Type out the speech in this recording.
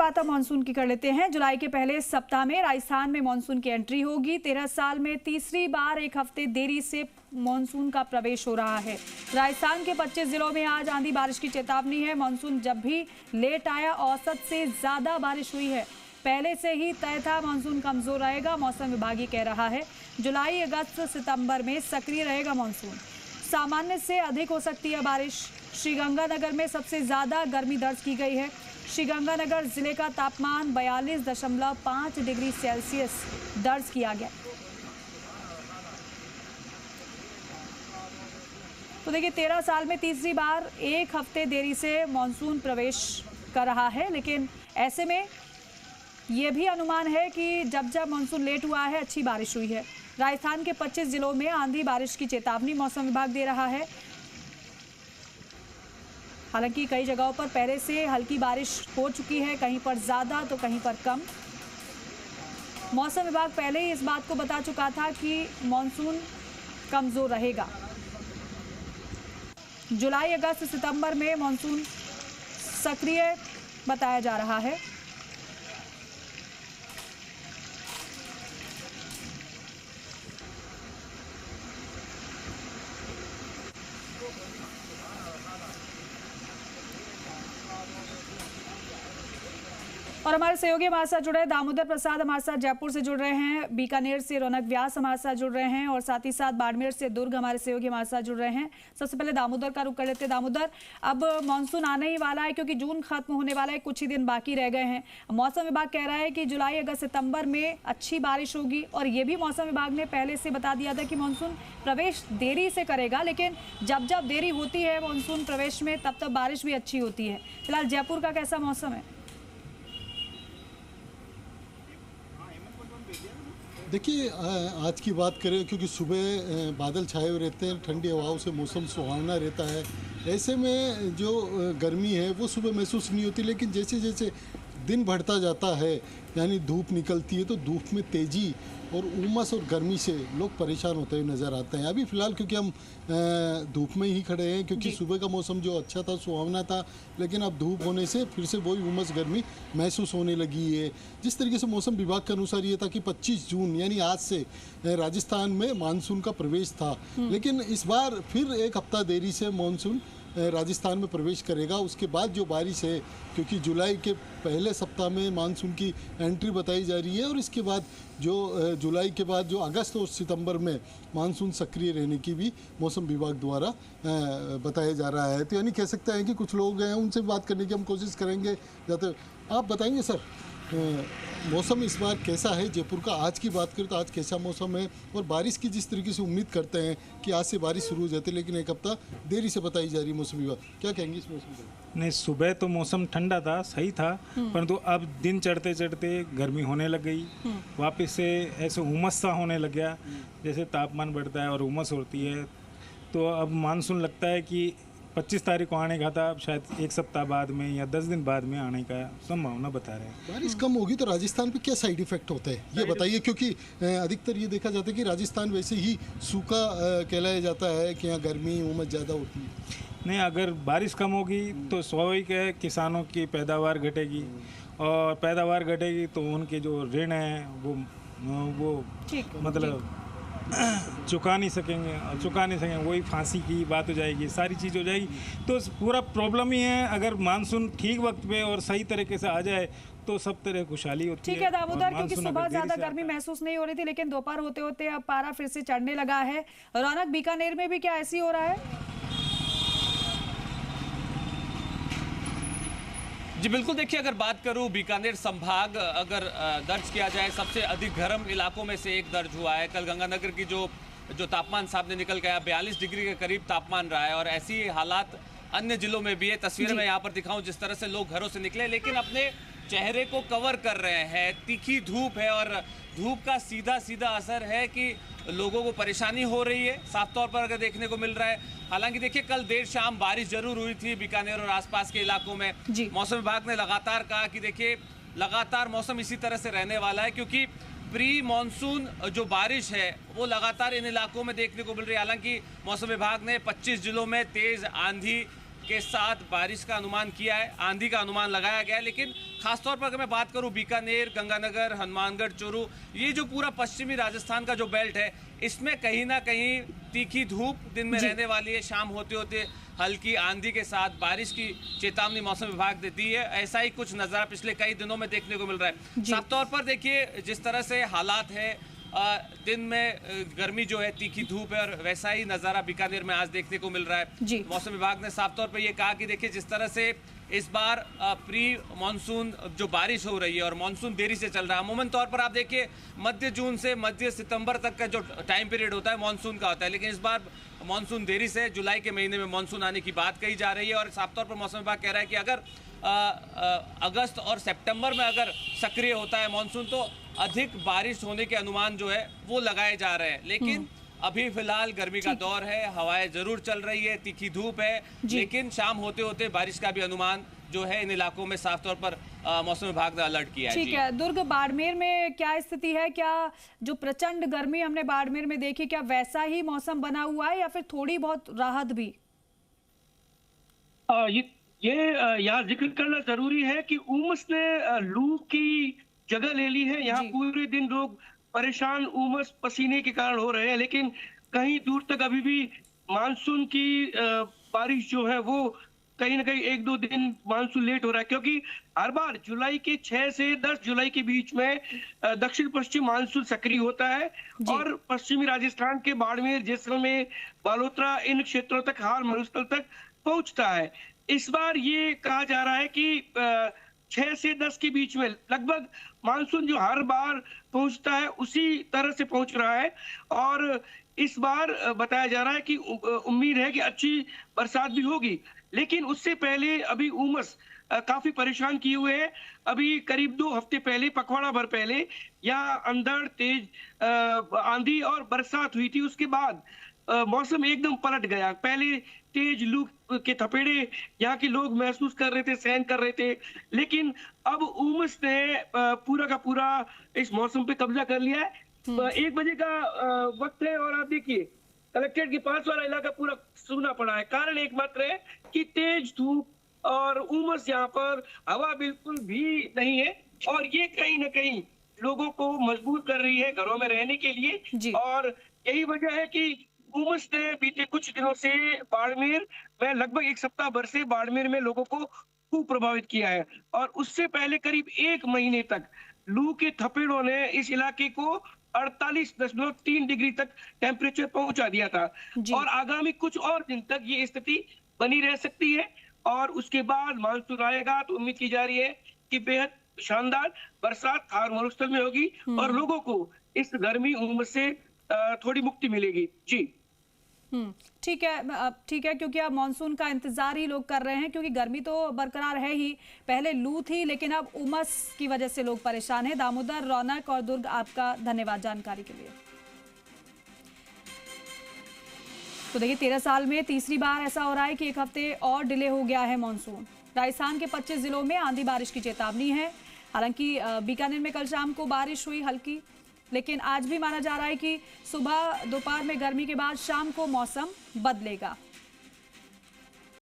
बात अब मानसून की कर लेते हैं। जुलाई के पहले सप्ताह में राजस्थान में मानसून की एंट्री होगी। 13 साल में तीसरी बार एक हफ्ते देरी से मानसून का प्रवेश हो रहा है। राजस्थान के 25 जिलों में आज आंधी बारिश की चेतावनी है। मानसून जब भी लेट आया, औसत से ज्यादा बारिश हुई है। पहले से ही तय था मानसून कमजोर रहेगा। मौसम विभाग ये कह रहा है जुलाई, अगस्त, सितंबर में सक्रिय रहेगा मानसून। सामान्य से अधिक हो सकती है बारिश। श्रीगंगानगर में सबसे ज्यादा गर्मी दर्ज की गई है। श्रीगंगानगर जिले का तापमान 42.5 डिग्री सेल्सियस दर्ज किया गया। तो देखिए, 13 साल में तीसरी बार एक हफ्ते देरी से मानसून प्रवेश कर रहा है, लेकिन ऐसे में यह भी अनुमान है कि जब जब मानसून लेट हुआ है, अच्छी बारिश हुई है। राजस्थान के 25 जिलों में आंधी बारिश की चेतावनी मौसम विभाग दे रहा है। हालांकि कई जगहों पर पहले से हल्की बारिश हो चुकी है, कहीं पर ज़्यादा तो कहीं पर कम। मौसम विभाग पहले ही इस बात को बता चुका था कि मानसून कमज़ोर रहेगा। जुलाई, अगस्त, सितंबर में मानसून सक्रिय बताया जा रहा है। और हमारे सहयोगी हमारे साथ जुड़े हैं दामोदर प्रसाद, हमारे साथ जयपुर से जुड़ रहे हैं, बीकानेर से रौनक व्यास हमारे साथ जुड़ रहे हैं, और साथ ही साथ बाड़मेर से दुर्ग हमारे सहयोगी हमारे साथ जुड़ रहे हैं। सबसे पहले दामोदर का रुख कर लेते हैं। दामोदर, अब मानसून आने ही वाला है, क्योंकि जून खत्म होने वाला है, कुछ ही दिन बाकी रह गए हैं। मौसम विभाग कह रहा है कि जुलाई, अगस्त, सितंबर में अच्छी बारिश होगी, और ये भी मौसम विभाग ने पहले से बता दिया था कि मानसून प्रवेश देरी से करेगा, लेकिन जब जब देरी होती है मानसून प्रवेश में, तब तब बारिश भी अच्छी होती है। फिलहाल जयपुर का कैसा मौसम है? देखिए, आज की बात करें, क्योंकि सुबह बादल छाए हुए रहते हैं, ठंडी हवाओं से मौसम सुहावना रहता है। ऐसे में जो गर्मी है वो सुबह महसूस नहीं होती, लेकिन जैसे जैसे दिन बढ़ता जाता है, यानी धूप निकलती है, तो धूप में तेज़ी और उमस और गर्मी से लोग परेशान होते हुए नज़र आते हैं। अभी फ़िलहाल क्योंकि हम धूप में ही खड़े हैं, क्योंकि सुबह का मौसम जो अच्छा था, सुहावना था, लेकिन अब धूप होने से फिर से वही उमस गर्मी महसूस होने लगी है। जिस तरीके से मौसम विभाग के अनुसार ये था कि 25 जून यानी आज से राजस्थान में मानसून का प्रवेश था, लेकिन इस बार फिर एक हफ्ता देरी से मानसून राजस्थान में प्रवेश करेगा। उसके बाद जो बारिश है, क्योंकि जुलाई के पहले सप्ताह में मानसून की एंट्री बताई जा रही है, और इसके बाद जो जुलाई के बाद जो अगस्त और सितंबर में मानसून सक्रिय रहने की भी मौसम विभाग द्वारा बताया जा रहा है। तो यानी कह सकते हैं कि कुछ लोग हैं, उनसे बात करने की हम कोशिश करेंगे। जाते आप बताएंगे सर, मौसम इस बार कैसा है जयपुर का? आज की बात करें तो आज कैसा मौसम है, और बारिश की जिस तरीके से उम्मीद करते हैं कि आज से बारिश शुरू हो जाती है, लेकिन एक हफ्ता देरी से बताई जा रही है मौसम विभाग, क्या कहेंगे इस मौसम को? नहीं, सुबह तो मौसम ठंडा था, सही था, परंतु अब दिन चढ़ते चढ़ते गर्मी होने लग गई। वापस से ऐसे उमस सा होने लग गया। जैसे तापमान बढ़ता है और उमस होती है, तो अब मानसून लगता है कि 25 तारीख को आने का था, अब शायद एक सप्ताह बाद में या 10 दिन बाद में आने का संभावना बता रहे हैं। बारिश कम होगी तो राजस्थान पे क्या साइड इफेक्ट होता है, ये बताइए, क्योंकि अधिकतर ये देखा जाता है कि राजस्थान वैसे ही सूखा कहलाया जाता है कि यहाँ गर्मी उमस ज़्यादा होती है। नहीं, अगर बारिश कम होगी तो स्वाभाविक है किसानों की पैदावार घटेगी, और पैदावार घटेगी तो उनके जो ऋण है वो मतलब चुका नहीं सकेंगे, और चुका नहीं सकेंगे वही फांसी की बात हो जाएगी, सारी चीज़ हो जाएगी। तो पूरा प्रॉब्लम ही है, अगर मानसून ठीक वक्त पे और सही तरीके से आ जाए तो सब तरह खुशहाली होती है। ठीक है दामोदर, क्योंकि सुबह ज्यादा गर्मी महसूस नहीं हो रही थी, लेकिन दोपहर होते होते अब पारा फिर से चढ़ने लगा है। रौनक, बीकानेर में भी क्या ऐसी हो रहा है? जी बिल्कुल, देखिए, अगर बात करूं बीकानेर संभाग अगर दर्ज किया जाए, सबसे अधिक गर्म इलाकों में से एक दर्ज हुआ है। कल गंगानगर की जो तापमान सामने निकल गया, 42 डिग्री के करीब तापमान रहा है, और ऐसी हालात अन्य जिलों में भी है। तस्वीरें मैं यहाँ पर दिखाऊं, जिस तरह से लोग घरों से निकले लेकिन अपने चेहरे को कवर कर रहे हैं। तीखी धूप है, और धूप का सीधा सीधा असर है कि लोगों को परेशानी हो रही है, साफ तौर पर अगर देखने को मिल रहा है। हालांकि देखिए, कल देर शाम बारिश जरूर हुई थी बीकानेर और आसपास के इलाकों में। मौसम विभाग ने लगातार कहा कि देखिए, लगातार मौसम इसी तरह से रहने वाला है, क्योंकि प्री मानसून जो बारिश है वो लगातार इन इलाकों में देखने को मिल रही है। हालांकि मौसम विभाग ने 25 जिलों में तेज आंधी के साथ बारिश का अनुमान किया है, आंधी का अनुमान लगाया गया है, लेकिन खासतौर पर अगर मैं बात करूं बीकानेर, गंगानगर, हनुमानगढ़, चूरू, ये जो पूरा पश्चिमी राजस्थान का जो बेल्ट है, इसमें कहीं ना कहीं तीखी धूप दिन में रहने वाली है। शाम होते होते हल्की आंधी के साथ बारिश की चेतावनी मौसम विभाग देती है। ऐसा ही कुछ नज़ारा पिछले कई दिनों में देखने को मिल रहा है। साफ तौर पर देखिए जिस तरह से हालात है, दिन में गर्मी जो है, तीखी धूप है, और वैसा ही नज़ारा बीकानेर में आज देखने को मिल रहा है। मौसम विभाग ने साफ तौर पर यह कहा कि देखिए जिस तरह से इस बार प्री मानसून जो बारिश हो रही है और मानसून देरी से चल रहा है। अमूमन तौर पर आप देखिए मध्य जून से मध्य सितंबर तक का जो टाइम पीरियड होता है मानसून का होता है, लेकिन इस बार मानसून देरी से जुलाई के महीने में मानसून आने की बात कही जा रही है। और साफ तौर पर मौसम विभाग कह रहा है कि अगर अगस्त और सितंबर में अगर सक्रिय होता है मानसून तो अधिक बारिश होने के अनुमान जो है वो लगाए जा रहे हैं। लेकिन अभी फिलहाल गर्मी का दौर है, हवाएं जरूर चल रही है, तीखी धूप है, लेकिन शाम होते होते बारिश का भी अनुमान जो है इन इलाकों में साफ तौर पर मौसम विभाग ने अलर्ट किया है। ठीक है, दुर्ग बाड़मेर में क्या स्थिति है? क्या जो प्रचंड गर्मी हमने बाड़मेर में देखी, क्या वैसा ही मौसम बना हुआ है या फिर थोड़ी बहुत राहत भी? ये यहाँ जिक्र करना जरूरी है कि उमस ने लू की जगह ले ली है। यहाँ पूरे दिन लोग परेशान उमस पसीने के कारण हो रहे हैं, लेकिन कहीं दूर तक अभी भी मानसून की बारिश जो है वो कहीं ना कहीं 1-2 दिन मानसून लेट हो रहा है, क्योंकि हर बार जुलाई के 6 से 10 जुलाई के बीच में दक्षिण पश्चिम मानसून सक्रिय होता है और पश्चिमी राजस्थान के बाड़मेर, जैसलमेर, बालोतरा, इन क्षेत्रों तक, हाल मरुस्थल तक पहुंचता है। इस बार ये कहा जा रहा है कि 6 से 10 के बीच में लगभग मानसून जो हर बार पहुंचता है उसी तरह से पहुंच रहा है। और इस बार बताया जा रहा है कि उम्मीद है कि अच्छी बरसात भी होगी, लेकिन उससे पहले अभी उमस काफी परेशान किए हुए है। अभी करीब 2 हफ्ते पहले, पखवाड़ा भर पहले यहाँ अंधड़, तेज आंधी और बरसात हुई थी। उसके बाद मौसम एकदम पलट गया। पहले तेज लू के थपेड़े यहाँ के लोग महसूस कर रहे थे, सहन कर रहे थे, लेकिन अब उमस ने पूरा का पूरा इस मौसम पे कब्जा कर लिया है। 1 बजे का वक्त है और आप देखिए कलेक्ट्रेट के पास वाला इलाका पूरा सूना पड़ा है। कारण एकमात्र है कि तेज धूप और उमस, यहाँ पर हवा बिल्कुल भी नहीं है और ये कहीं ना कहीं लोगों को मजबूर कर रही है घरों में रहने के लिए। और यही वजह है कि उमस ने बीते कुछ दिनों से बाड़मेर में, लगभग 1 सप्ताह भर से बाड़मेर में लोगों को खूब प्रभावित किया है। और उससे पहले करीब 1 महीने तक लू के थपेड़ों ने इस इलाके को 48.3 डिग्री तक टेम्परेचर पहुंचा दिया था। और आगामी कुछ और दिन तक ये स्थिति बनी रह सकती है और उसके बाद मानसून आएगा तो उम्मीद की जा रही है कि बेहद शानदार बरसात थार मरुस्थल में होगी और लोगों को इस गर्मी उमस से थोड़ी मुक्ति मिलेगी। जी ठीक है, क्योंकि अब मानसून का इंतजार ही लोग कर रहे हैं, क्योंकि गर्मी तो बरकरार है ही। पहले लू थी, लेकिन अब उमस की वजह से लोग परेशान हैं। दामोदर, रौनक और दुर्ग, आपका धन्यवाद जानकारी के लिए। तो देखिए 13 साल में तीसरी बार ऐसा हो रहा है कि 1 हफ्ते और डिले हो गया है मानसून। राजस्थान के 25 जिलों में आंधी बारिश की चेतावनी है। हालांकि बीकानेर में कल शाम को बारिश हुई हल्की, लेकिन आज भी माना जा रहा है कि सुबह दोपहर में गर्मी के बाद शाम को मौसम बदलेगा।